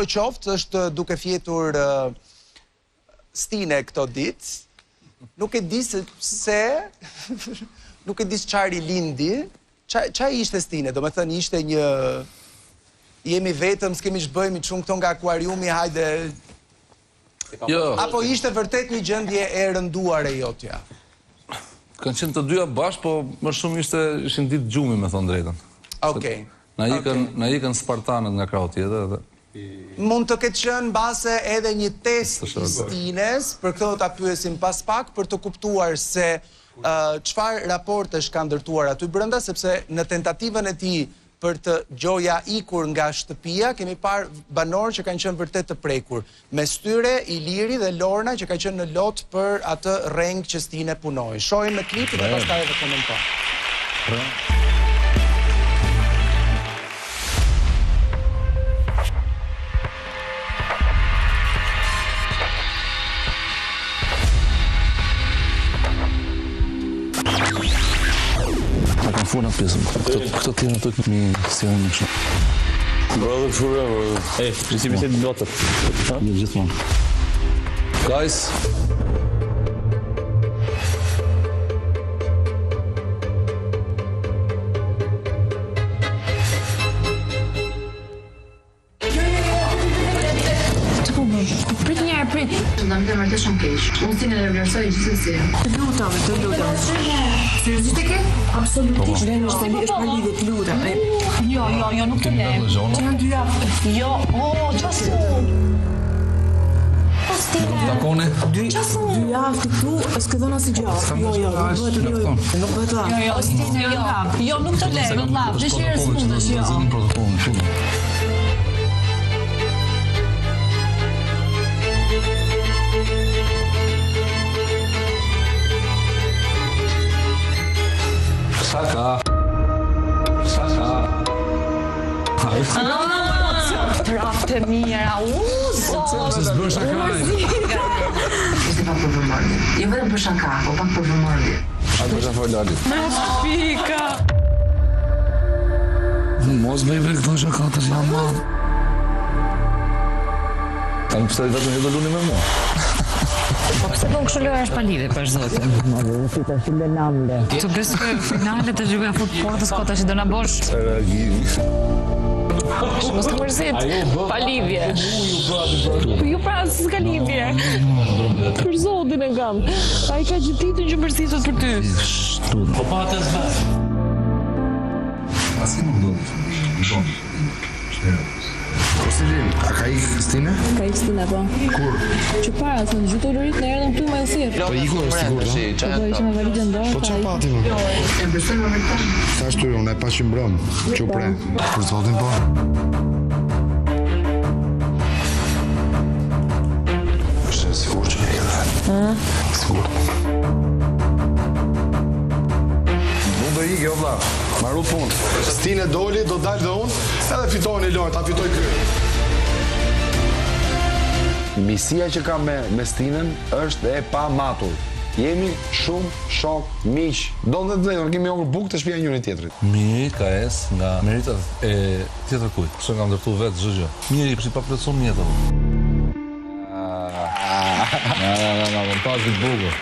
do qoftë, është duke fjetur Stine këto ditë. Nuk e di se nuk e di çfarë lindi. Çfarë ishte Stine? Do me thënë ishte një jemi vetëm, s'kemi ç'bëjmë, çun këto nga akuariumi, hajde. Jo. Apo ishte vërtet një gjendje e rënduar e jotja? Kanë qenë të dyja bashkë, po më shumë ishin ditë gjumi, me thonë drejtën. Okej. Na ikën Spartanët nga krau tjetër. Mund të ketë qenë base edhe një test i Stines, për këtë do ta pyesim pas pak, për të kuptuar se çfarë raportesh ka ndërtuar aty brenda, sepse në tentativën e tij për të gjoja ikur nga shtëpia, kemi parë banorë që kanë qenë vërtet të prekur. Mes tyre Iliri dhe Lorna që ka qenë në lot për atë rreng që Stine punoi. Shohim në klip dhe pastaj edhe komentojmë. Funa pjesëm. Këto tjene të këtë mi stjene në kështë. Brother forever. Principi se notët. Një gjithmonë. Guys. Prit një herë, prit. Të ndam të mërtë shumë keq. Unë si në dhe vlerësoj gjithsesi. Të lutam. Seriozisht e ke? Absolutisht. Është palidhje, të lutem. Jo, nuk të lem. Që janë 2 javë. Jo, qasu. Takone? 2 javë të këtu, s'ke dhona si gjallë. Nuk bëhet la. Jo, nuk të lem, nuk la. Dëshirë s'mundesh, jo. Shaka. Trafte mira, Se s'bën shaka. Ishte pak për vëmërdje. Jo vetëm për shaka, po pak për vëmërdje. A të shafoj Lalit. Pika. Mos bëjve këto shakatës janë madhë. A në pështet vetëm një do luni me mua. Po pse po kështu loja është palidhe për zotin? Të besoj finalet të gjyve fut portës kota që do na bosh. Mos të mërzit, palidhje. Po ju pra s'ka lidhje. Për zotin e kam. A i ka gjithitën që mërzitët për ty. Po pa të zbërë. Asi nuk do të a ka i Stine? Ka i Stine, po. Kur? Që para, se në gjithë ulurit në erdhëm këtu me usirë. Po i kur është sigur, Po do ishë me validë ndorë. Po që pati, më? E besoj më vërtet. Ta shtyri, unë e pa që mbrëm. Që pre. Për zotin, po. është sigur që e edhe. Sigur. Unë do ikë, jo vla. Maru punë. Stine doli, do dalë dhe unë, edhe fitoni lojnë, ta fitoj kërë. Misia që kam me Stinen është e pa matur. Jemi shumë shok, miq. Do në të dhejnë, kemi ongër bukë të shpia njëri tjetërit. Miri ka nga meritat e tjetër kujt. Kështë nga ndërtu vetë zhë gjë. Miri përsi pa plëtson mjetët. Më pas këtë bukë.